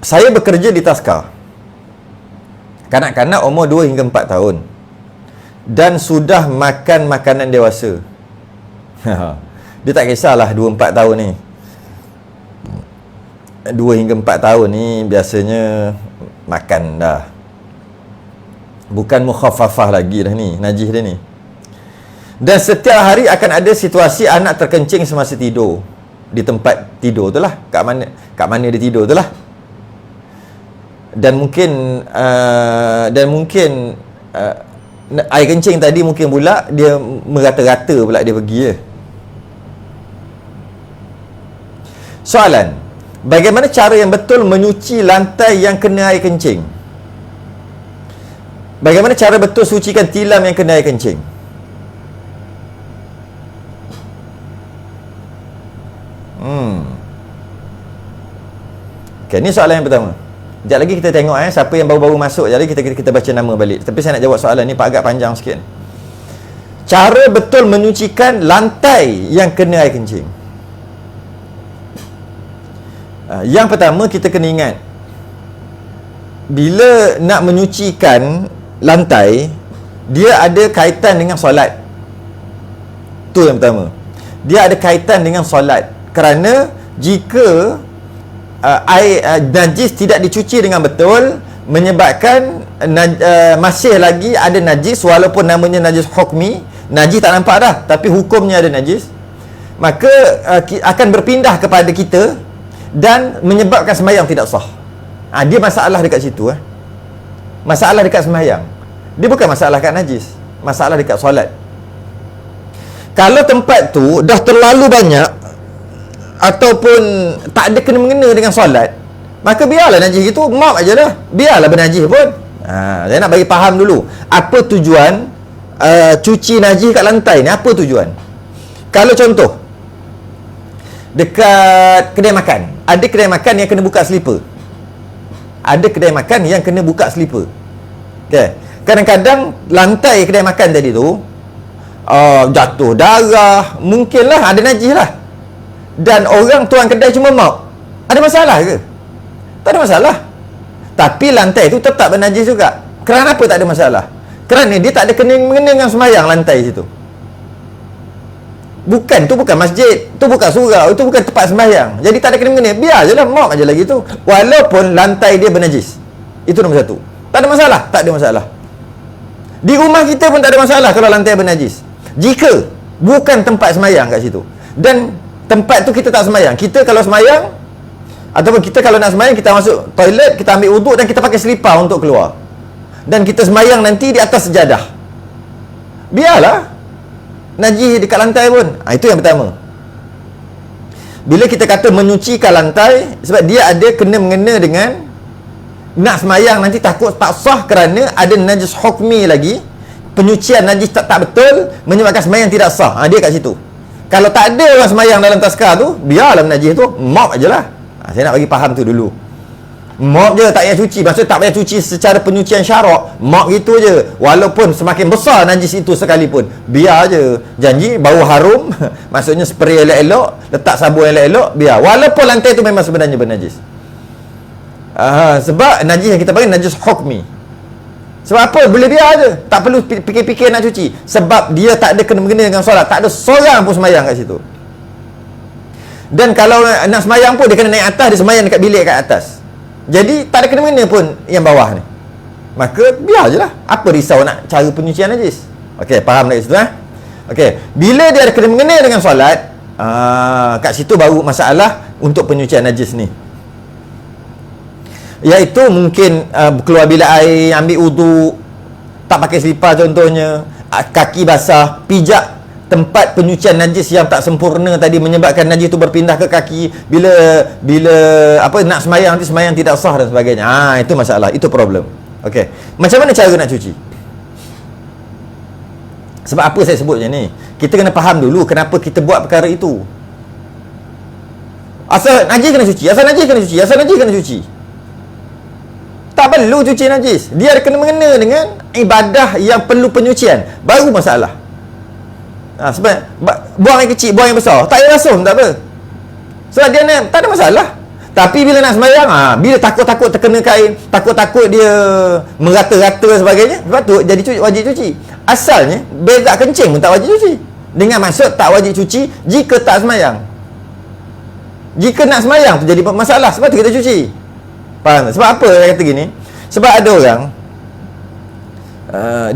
Saya bekerja di Taska. Kanak-kanak umur 2 hingga 4 tahun. Dan sudah makan makanan dewasa. Dia tak kisahlah 2-4 tahun ni. 2 hingga 4 tahun ni biasanya makan dah. Bukan mukhaffafah lagi dah ni, najis dia ni. Dan setiap hari akan ada situasi anak terkencing semasa tidur. Di tempat tidur tu lah. Kat mana dia tidur tu lah. Dan mungkin air kencing tadi mungkin pula dia merata-rata pula dia pergi je. Soalan, bagaimana cara yang betul menyuci lantai yang kena air kencing? Bagaimana cara betul sucikan tilam yang kena air kencing? Okay, ni soalan yang pertama. Sekejap lagi kita tengok siapa yang baru-baru masuk. Sekejap lagi kita baca nama balik. Tapi saya nak jawab soalan ni agak panjang sikit. Cara betul menyucikan lantai yang kena air kencing. Yang pertama kita kena ingat, bila nak menyucikan lantai, dia ada kaitan dengan solat. Tu yang pertama. Dia ada kaitan dengan solat. Kerana jika air najis tidak dicuci dengan betul, menyebabkan masih lagi ada najis, walaupun namanya najis hukmi, najis tak nampak dah, tapi hukumnya ada najis, maka akan berpindah kepada kita dan menyebabkan sembahyang tidak sah. Dia masalah dekat situ. Masalah dekat sembahyang. Dia bukan masalah kat najis, masalah dekat solat. Kalau tempat tu dah terlalu banyak ataupun tak ada kena-mengena dengan solat, maka biarlah najis itu, mop aja dah. Biarlah bernajis pun. Saya nak bagi faham dulu apa tujuan cuci najis kat lantai ni. Apa tujuan? Kalau contoh dekat kedai makan, ada kedai makan yang kena buka slipper. Ada kedai makan yang kena buka slipper. Okay. Kadang-kadang lantai kedai makan tadi tu jatuh darah, mungkinlah ada najis lah. Dan orang tuan kedai cuma mop. Ada masalah ke? Tak ada masalah. Tapi lantai tu tetap bernajis juga. Kenapa tak ada masalah? Kerana dia tak ada kena-mengena dengan sembahyang lantai situ. Tu bukan masjid, tu bukan surau, itu bukan tempat sembahyang. Jadi tak ada kena-mengena. Biar je lah, mop aja lagi tu. Walaupun lantai dia bernajis. Itu nombor satu. Tak ada masalah? Tak ada masalah. Di rumah kita pun tak ada masalah kalau lantai bernajis. Jika bukan tempat sembahyang kat situ. Dan tempat tu kita tak sembahyang. Kita kalau sembahyang, ataupun kita kalau nak sembahyang, kita masuk toilet, kita ambil wuduk dan kita pakai selipar untuk keluar. Dan kita sembahyang nanti di atas sejadah. Biarlah najis dekat lantai pun. Itu yang pertama. Bila kita kata menyucikan lantai, sebab dia ada kena-mengena dengan nak sembahyang nanti takut tak sah kerana ada najis hukmi lagi. Penyucian najis tak betul menyebabkan sembahyang tidak sah. Dia kat situ. Kalau tak ada orang sembahyang dalam taskar tu, biarlah najis tu, mop ajalah. Saya nak bagi faham tu dulu. Mop je, tak payah cuci. Maksudnya tak payah cuci secara penyucian syarak. Mop gitu je. Walaupun semakin besar najis itu sekalipun, biar je. Janji bau harum, maksudnya spray elok-elok, letak sabun elok-elok, biar. Walaupun lantai tu memang sebenarnya bernajis. Sebab najis yang kita panggil najis hukmi. Sebab apa? Boleh biar je. Tak perlu fikir-fikir nak cuci. Sebab dia tak ada kena-mengena dengan solat. Tak ada seorang pun sembahyang kat situ. Dan kalau nak sembahyang pun, dia kena naik atas, dia sembahyang dekat bilik kat atas. Jadi tak ada kena-mengena pun yang bawah ni. Maka biar je lah. Apa risau nak cara penyucian najis? Okey, faham dari situ Okey, bila dia ada kena-mengena dengan solat, kat situ baru masalah untuk penyucian najis ni. Iaitu mungkin keluar bilik air, ambil wuduk, tak pakai selipar contohnya, kaki basah, pijak tempat penyucian najis yang tak sempurna tadi, menyebabkan najis itu berpindah ke kaki. Bila nak sembahyang nanti sembahyang tidak sah dan sebagainya. Itu masalah, itu problem. Okey, macam mana cara nak cuci? Sebab apa saya sebut macam ni? Kita kena faham dulu kenapa kita buat perkara itu. Asal najis kena cuci, asal najis kena cuci, asal najis kena cuci. Tak perlu cuci najis. Dia ada kena-mengena dengan ibadah yang perlu penyucian, baru masalah. Sebab buang yang kecil, buang yang besar, tak payah basuh, tak apa. Sebab dia tak ada masalah. Tapi bila nak sembahyang, bila takut-takut terkena kain, takut-takut dia merata-rata sebagainya, sebab tu jadi wajib cuci. Asalnya berak kencing pun tak wajib cuci. Dengan maksud tak wajib cuci jika tak sembahyang. Jika nak sembahyang tu jadi masalah, sebab tu kita cuci. Faham tak? Sebab apa saya kata gini? Sebab ada orang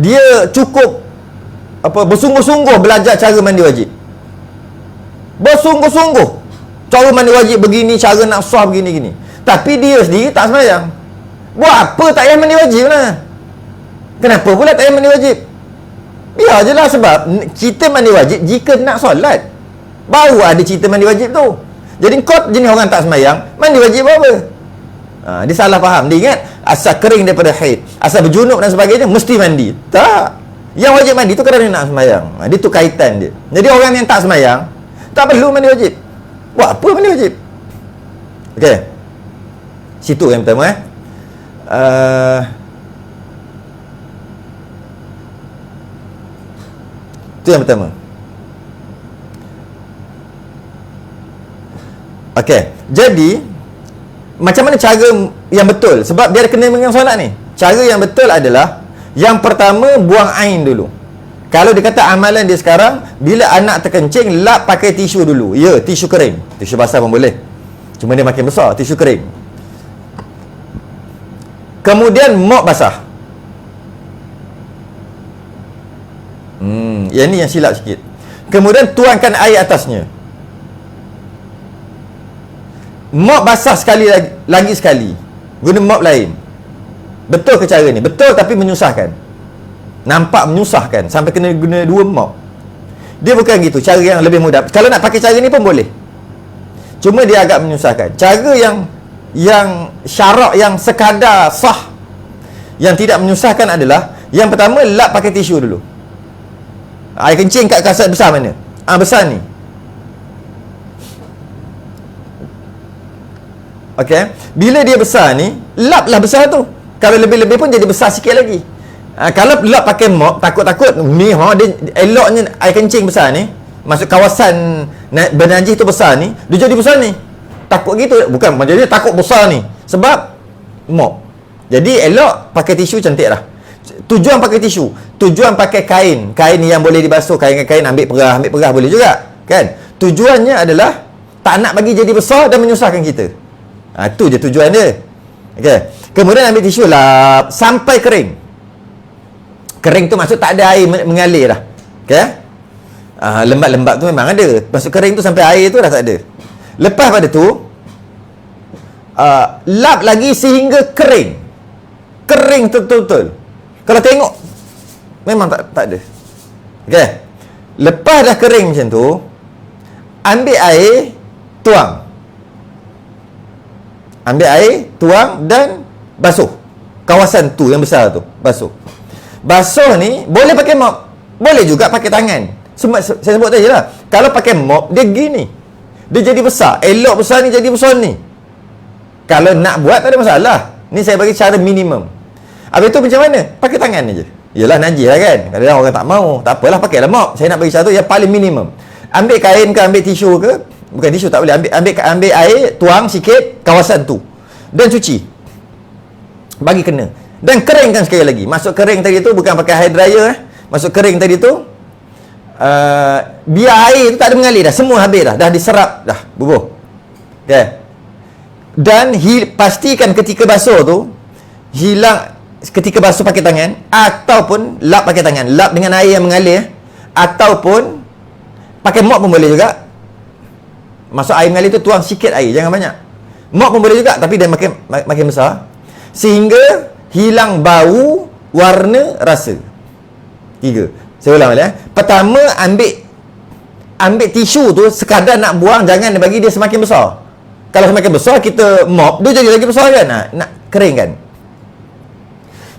dia cukup bersungguh-sungguh belajar cara mandi wajib. Bersungguh-sungguh cara mandi wajib begini, cara nak sah begini-gini. Tapi dia sendiri tak sembahyang. Buat apa tak payah mandi wajib lah? Kenapa pula tak payah mandi wajib? Biar je lah, sebab kita mandi wajib jika nak solat. Baru ada cerita mandi wajib tu. Jadi kau jenis orang tak sembahyang, mandi wajib apa? Dia salah faham. Dia ingat asal kering daripada haid, asal berjunub dan sebagainya mesti mandi. Tak. Yang wajib mandi tu kerana nak sembahyang. Dia tu kaitan dia. Jadi orang yang tak sembahyang tak perlu mandi wajib. Buat apa mandi wajib? Okey. Situ yang pertama itu yang pertama. Okey. Jadi macam mana cara yang betul? Sebab dia kena dengan solat ni. Cara yang betul adalah yang pertama, buang ain dulu. Kalau dia kata amalan dia sekarang, bila anak terkencing, lap pakai tisu dulu. Ya, tisu kering. Tisu basah pun boleh. Cuma dia makin besar, tisu kering. Kemudian mop basah. Yang ni yang silap sikit. Kemudian tuangkan air atasnya. Mop basah sekali lagi sekali. Guna mop lain. Betul ke cara ni? Betul, tapi menyusahkan. Nampak menyusahkan sampai kena guna 2 mop. Dia bukan gitu. Cara yang lebih mudah. Kalau nak pakai cara ni pun boleh. Cuma dia agak menyusahkan. Cara yang syarak, yang sekadar sah, yang tidak menyusahkan adalah yang pertama, lap pakai tisu dulu. Air kencing kat kasat besar mana? Besar ni. Okey. Bila dia besar ni, laplah besar tu. Kalau lebih-lebih pun jadi besar sikit lagi. Kalau lap pakai mop, takut-takut ni dia eloknya air kencing besar ni, masuk kawasan bernajis tu besar ni, dia jadi besar ni. Takut gitu. Bukan macam dia takut besar ni sebab mop. Jadi elok pakai tisu, cantik lah. Tujuan pakai tisu, tujuan pakai kain yang boleh dibasuh, kain ambil perah boleh juga, kan? Tujuannya adalah tak nak bagi jadi besar dan menyusahkan kita. Tu je tujuan dia. Okey. Kemudian ambil tisu lap sampai kering. Kering tu maksud tak ada air mengalir dah. Okey. Lembat-lembat tu memang ada. Maksud kering tu sampai air tu dah tak ada. Lepas pada tu lap lagi sehingga kering. Kering betul-betul. Kalau tengok memang tak ada. Okey. Lepas dah kering macam tu, ambil air, tuang. Ambil air, tuang dan basuh. Kawasan tu yang besar tu, basuh. Basuh ni boleh pakai mop, boleh juga pakai tangan. Saya sebut tadi lah. Kalau pakai mop, dia gini. Dia jadi besar. Elok besar ni jadi besar ni. Kalau nak buat tak ada masalah. Ni saya bagi cara minimum. Habis tu macam mana? Pakai tangan je. Yelah, najis lah kan. Kadang-kadang orang tak mau. Tak apalah, pakailah mop. Saya nak bagi cara tu yang paling minimum. Ambil kain ke, ambil tisu ke. Bukan tisu, tak boleh. Ambil air, tuang sikit kawasan tu. Dan cuci. Bagi kena. Dan keringkan sekali lagi. Masuk kering tadi tu, bukan pakai hair dryer. Masuk kering tadi tu. Biar air tu tak ada mengalir dah. Semua habis dah. Dah diserap dah. Bubuh. Okay. Dan pastikan ketika basuh tu, hilang ketika basuh pakai tangan, ataupun lap pakai tangan. Lap dengan air yang mengalir. Ataupun pakai mop pun boleh juga. Masuk air mengalir tu, tuang sikit air, jangan banyak. Mop pun boleh juga, tapi dia makin besar. Sehingga hilang bau, warna, rasa. 3. Saya ulang balik. Pertama, ambil tisu tu sekadar nak buang, jangan bagi dia semakin besar. Kalau semakin besar, kita mop, dia jadi lagi besar kan? Nak keringkan.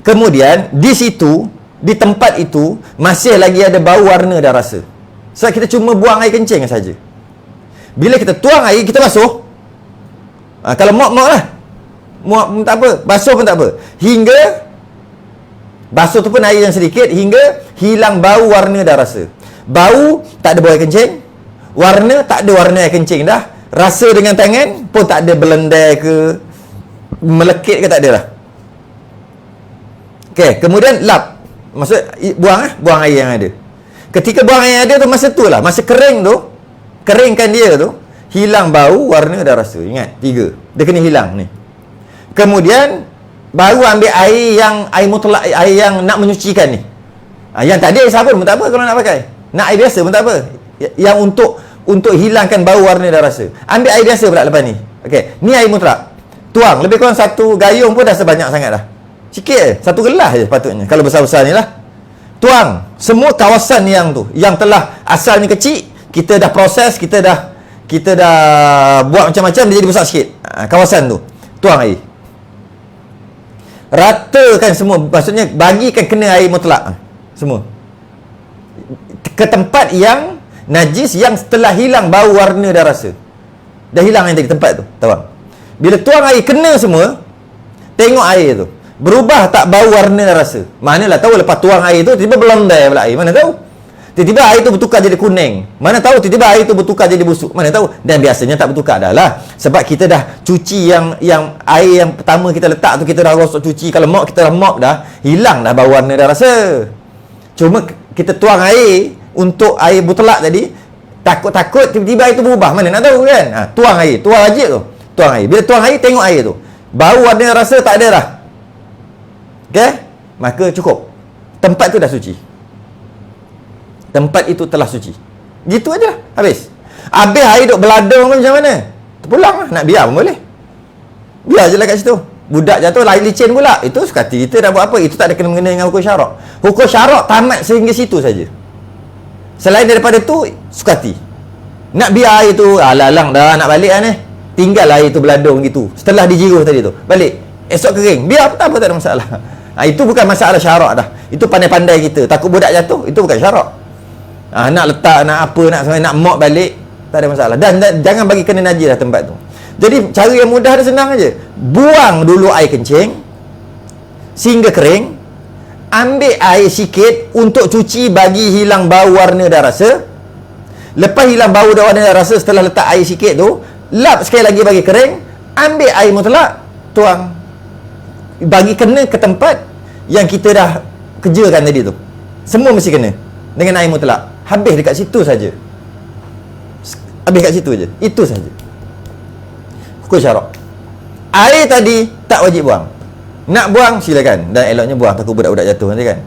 Kemudian, di situ, di tempat itu, masih lagi ada bau, warna dan rasa. Sebab kita cuma buang air kencing saja. Bila kita tuang air, kita basuh. Kalau mop lah. Mop pun tak apa, basuh pun tak apa. Hingga basuh tu pun air yang sedikit, hingga hilang bau, warna dan rasa. Bau, tak ada bau air kencing. Warna, tak ada warna air kencing dah. rasa dengan tangan pun tak ada belendai ke melekit ke, tak ada lah. Okey, kemudian lap. Maksud buang air yang ada. Ketika buang air yang ada tu, masa tu lah, masa kering tu, keringkan dia tu, hilang bau, warna dan rasa. Ingat, 3. Dia kena hilang ni. Kemudian baru ambil air mutlak, air yang nak menyucikan ni. Yang tadi air sabun pun tak apa kalau nak pakai. Nak air biasa pun tak apa. Yang untuk hilangkan bau, warna dan rasa. Ambil air biasa pula lepas ni. Okey, ni air mutlak. Tuang, lebih kurang 1 gayung pun dah sebanyak sangat dah. Sikit je, 1 gelas je patutnya. Kalau besar-besar ni lah. Tuang, semua kawasan yang tu, yang telah asalnya kecil, kita dah proses, kita dah buat macam-macam, dia jadi besar sikit. Kawasan tu, tuang air. Ratakan semua, maksudnya bagikan kena air mutlak semua ke tempat yang najis, yang setelah hilang bau, warna dan rasa. Dah hilang yang tadi tempat tu, tuang. Bila tuang air kena semua, tengok air tu berubah tak bau, warna dan rasa. Manalah tahu lepas tuang air tu tiba-tiba belendai pula air, mana tahu. Tiba-tiba air tu bertukar jadi kuning, mana tahu. Tiba-tiba air tu bertukar jadi busuk, mana tahu. Dan biasanya tak bertukar dah lah, sebab kita dah cuci yang air yang pertama kita letak tu, kita dah gosok cuci. Kalau mop, kita dah mop dah, hilang dah bau, warna dan rasa. Cuma kita tuang air untuk air butelak tadi, takut-takut tiba-tiba air tu berubah, mana nak tahu kan. Tuang air, tuang wajib tu. Tuang air. Bila tuang air, tengok air tu, bau, warna dan rasa tak ada dah. Okey, maka cukup. Tempat tu dah suci. Tempat itu telah suci. Gitu aja, habis. Habis air duk beladung macam mana? Terpulang lah. Nak biar pun boleh. Biar je lah kat situ. Budak jatuh, air licin pula. Itu suka hati kita dah buat apa. Itu tak ada kena-mengena dengan hukum syarak. Hukum syarak tamat sehingga situ saja. Selain daripada tu, suka hati. Nak biar air tu, lalang dah nak balik lah ni. Tinggal air tu beladung gitu. Setelah dijiruh tadi tu, balik. Esok kering. Biar tak apa, tak ada masalah. Itu bukan masalah syarak dah. Itu pandai-pandai kita. Takut budak jatuh, itu bukan syarak. Nak letak, nak apa, nak mop balik, tak ada masalah. Dan jangan bagi kena najis lah tempat tu. Jadi cara yang mudah dan senang aja. Buang dulu air kencing sehingga kering. Ambil air sikit untuk cuci, bagi hilang bau, warna dan rasa. Lepas hilang bau dan warna dan rasa, setelah letak air sikit tu, lap sekali lagi bagi kering. Ambil air mutlak, tuang, bagi kena ke tempat yang kita dah kerjakan tadi tu. Semua mesti kena dengan air mutlak. Habis dekat situ saja. Habis kat situ je. Itu saja. Hukum syarak. Air tadi tak wajib buang. Nak buang silakan, dan eloknya buang, takut budak-budak jatuh nanti kan.